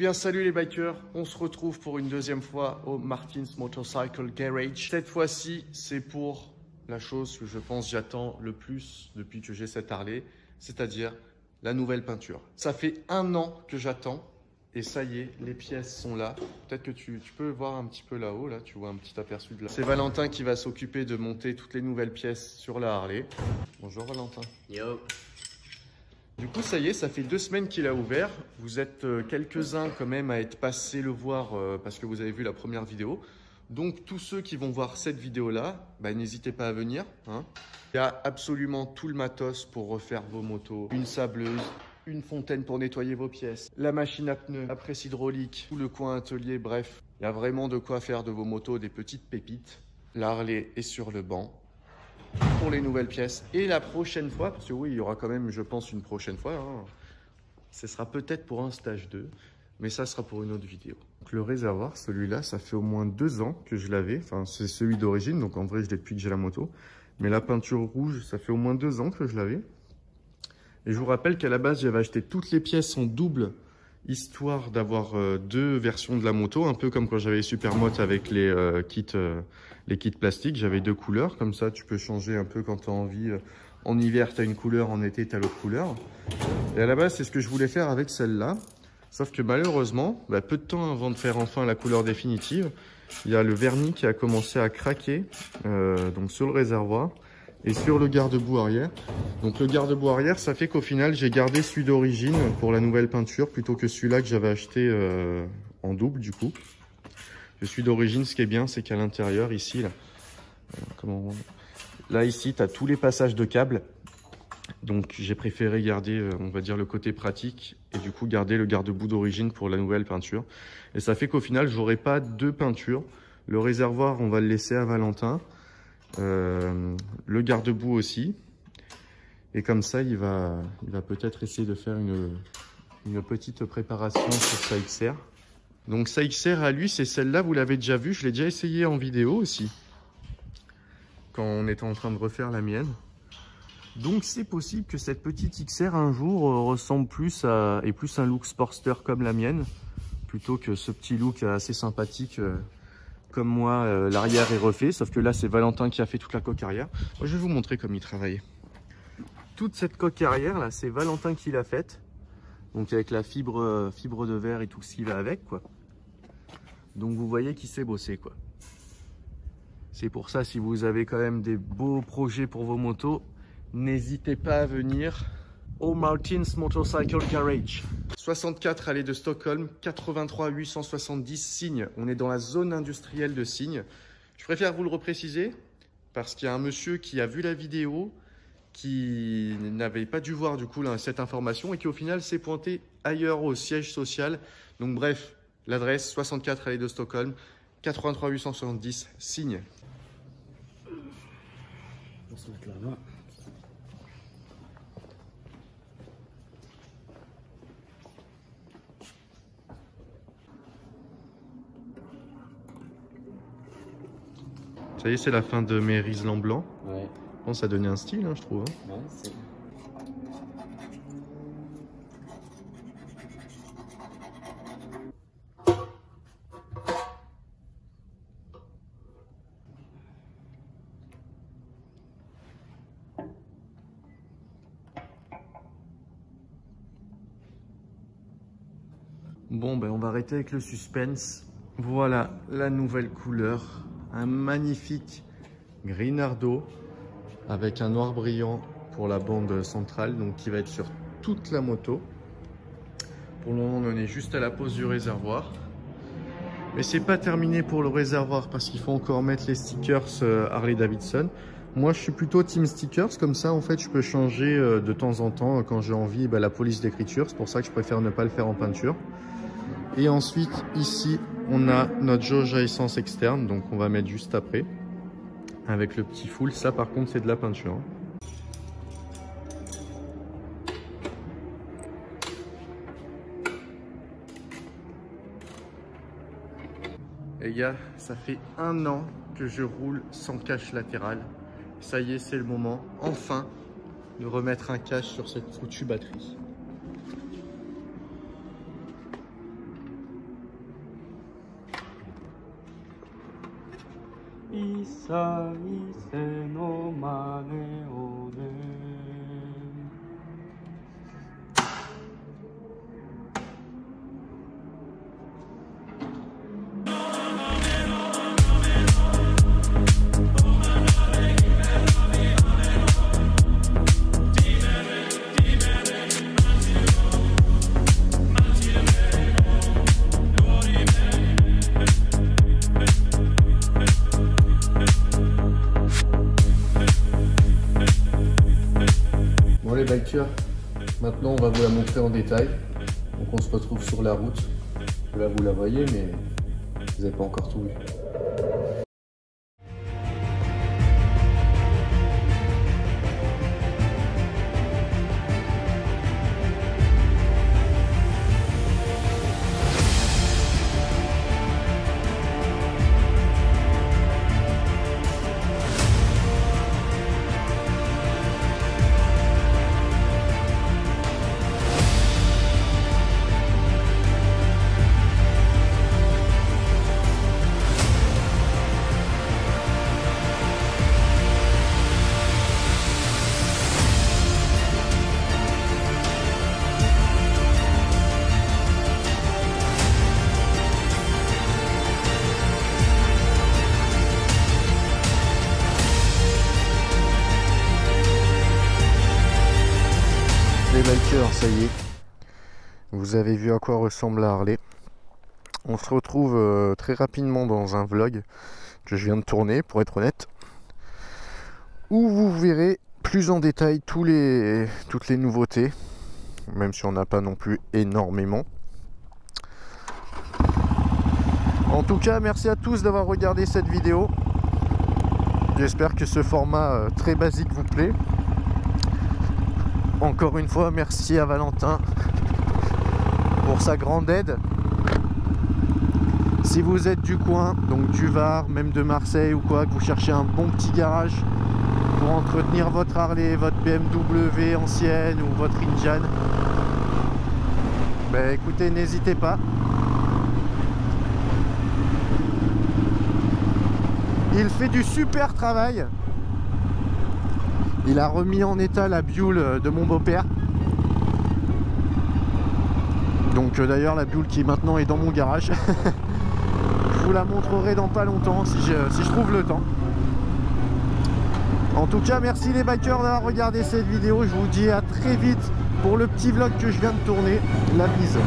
bien, salut les bikers, on se retrouve pour une deuxième fois au Martin's Motorcycle Garage. Cette fois-ci, c'est pour la chose que je pense j'attends le plus depuis que j'ai cette Harley, c'est-à-dire la nouvelle peinture. Ça fait 1 an que j'attends et ça y est, les pièces sont là. Peut-être que tu peux voir un petit peu là-haut, là, tu vois un petit aperçu de là. C'est Valentin qui va s'occuper de monter toutes les nouvelles pièces sur la Harley. Bonjour Valentin. Yo. Du coup, ça y est, ça fait 2 semaines qu'il a ouvert. Vous êtes quelques-uns quand même à être passés le voir parce que vous avez vu la première vidéo. Donc, tous ceux qui vont voir cette vidéo-là, bah, n'hésitez pas à venir. Hein. Il y a absolument tout le matos pour refaire vos motos. Une sableuse, une fontaine pour nettoyer vos pièces, la machine à pneus, la presse hydraulique, tout le coin atelier, bref. Il y a vraiment de quoi faire de vos motos des petites pépites. La Harley est sur le banc pour les nouvelles pièces. Et la prochaine fois, parce que oui, il y aura quand même, je pense, une prochaine fois, hein, ce sera peut-être pour un stage 2, mais ça sera pour une autre vidéo. Donc, le réservoir, celui-là, ça fait au moins 2 ans que je l'avais. Enfin, c'est celui d'origine, donc en vrai, je l'ai depuis que j'ai la moto. Mais la peinture rouge, ça fait au moins 2 ans que je l'avais. Et je vous rappelle qu'à la base, j'avais acheté toutes les pièces en double, histoire d'avoir 2 versions de la moto, un peu comme quand j'avais Supermoto avec les kits plastiques. J'avais 2 couleurs, comme ça tu peux changer un peu quand tu as envie. En hiver, tu as une couleur, en été, tu as l'autre couleur. Et à la base, c'est ce que je voulais faire avec celle-là. Sauf que malheureusement, peu de temps avant de faire enfin la couleur définitive, il y a le vernis qui a commencé à craquer donc sur le réservoir et sur le garde-boue arrière. Donc le garde-boue arrière, ça fait qu'au final, j'ai gardé celui d'origine pour la nouvelle peinture plutôt que celui-là que j'avais acheté en double du coup. Le celui d'origine, ce qui est bien, c'est qu'à l'intérieur, ici, là, ici, tu as tous les passages de câbles. Donc j'ai préféré garder, on va dire, le côté pratique et du coup garder le garde-boue d'origine pour la nouvelle peinture. Et ça fait qu'au final, j'aurai pas 2 peintures. Le réservoir, on va le laisser à Valentin. Le garde-boue aussi. Et comme ça, il va peut-être essayer de faire une petite préparation sur sa XR. Donc sa XR à lui, c'est celle-là, vous l'avez déjà vue. Je l'ai déjà essayé en vidéo aussi, quand on était en train de refaire la mienne. Donc c'est possible que cette petite XR un jour ressemble plus à un look Sportster comme la mienne, plutôt que ce petit look assez sympathique comme moi. L'arrière est refait, sauf que là c'est Valentin qui a fait toute la coque arrière. Moi, je vais vous montrer comme il travaillait. Toute cette coque arrière là, c'est Valentin qui l'a faite, donc avec la fibre de verre et tout ce qui va avec quoi. Donc vous voyez qu'il sait bosser quoi. C'est pour ça, si vous avez quand même des beaux projets pour vos motos, n'hésitez pas à venir au Martin's Motorcycle Garage. 64 allée de Stockholm, 83 870 Signes. On est dans la zone industrielle de Signes. Je préfère vous le repréciser parce qu'il y a un monsieur qui a vu la vidéo, qui n'avait pas dû voir du coup là, cette information et qui au final s'est pointé ailleurs au siège social. Donc bref, l'adresse 64 allée de Stockholm, 83 870 Signes. On va se mettre là-bas. Ça y est, c'est la fin de mes riselants blancs. Ouais. Bon, ça donnait un style, hein, je trouve. Hein. Ouais, c'est... Bon, ben on va arrêter avec le suspense. Voilà la nouvelle couleur. Un magnifique Grinardo avec un noir brillant pour la bande centrale, donc qui va être sur toute la moto. Pour le moment, on en est juste à la pose du réservoir. Mais c'est pas terminé pour le réservoir parce qu'il faut encore mettre les stickers Harley Davidson. Moi, je suis plutôt team stickers. Comme ça, en fait, je peux changer de temps en temps quand j'ai envie la police d'écriture. C'est pour ça que je préfère ne pas le faire en peinture. Et ensuite, ici, on a notre jauge à essence externe. Donc, on va mettre juste après. Avec le petit full. Ça, par contre, c'est de la peinture. Les gars, ça fait 1 an que je roule sans cache latéral. Ça y est, c'est le moment, enfin, de remettre un cache sur cette foutue batterie. Bon les bikers, maintenant on va vous la montrer en détail. Donc on se retrouve sur la route. Là vous la voyez mais vous n'avez pas encore tout vu. Les bikers, ça y est, vous avez vu à quoi ressemble la Harley. On se retrouve très rapidement dans un vlog que je viens de tourner, pour être honnête, où vous verrez plus en détail toutes les nouveautés, même si on n'a pas non plus énormément. En tout cas, merci à tous d'avoir regardé cette vidéo. J'espère que ce format très basique vous plaît. Encore une fois, merci à Valentin pour sa grande aide. Si vous êtes du coin, donc du Var, même de Marseille ou quoi, que vous cherchez un bon petit garage pour entretenir votre Harley, votre BMW ancienne ou votre Indian, ben écoutez, n'hésitez pas. Il fait du super travail. Il a remis en état la Buell de mon beau-père. Donc d'ailleurs la Buell qui maintenant est dans mon garage. Je vous la montrerai dans pas longtemps si je trouve le temps. En tout cas, merci les bikers d'avoir regardé cette vidéo. Je vous dis à très vite pour le petit vlog que je viens de tourner. La bise.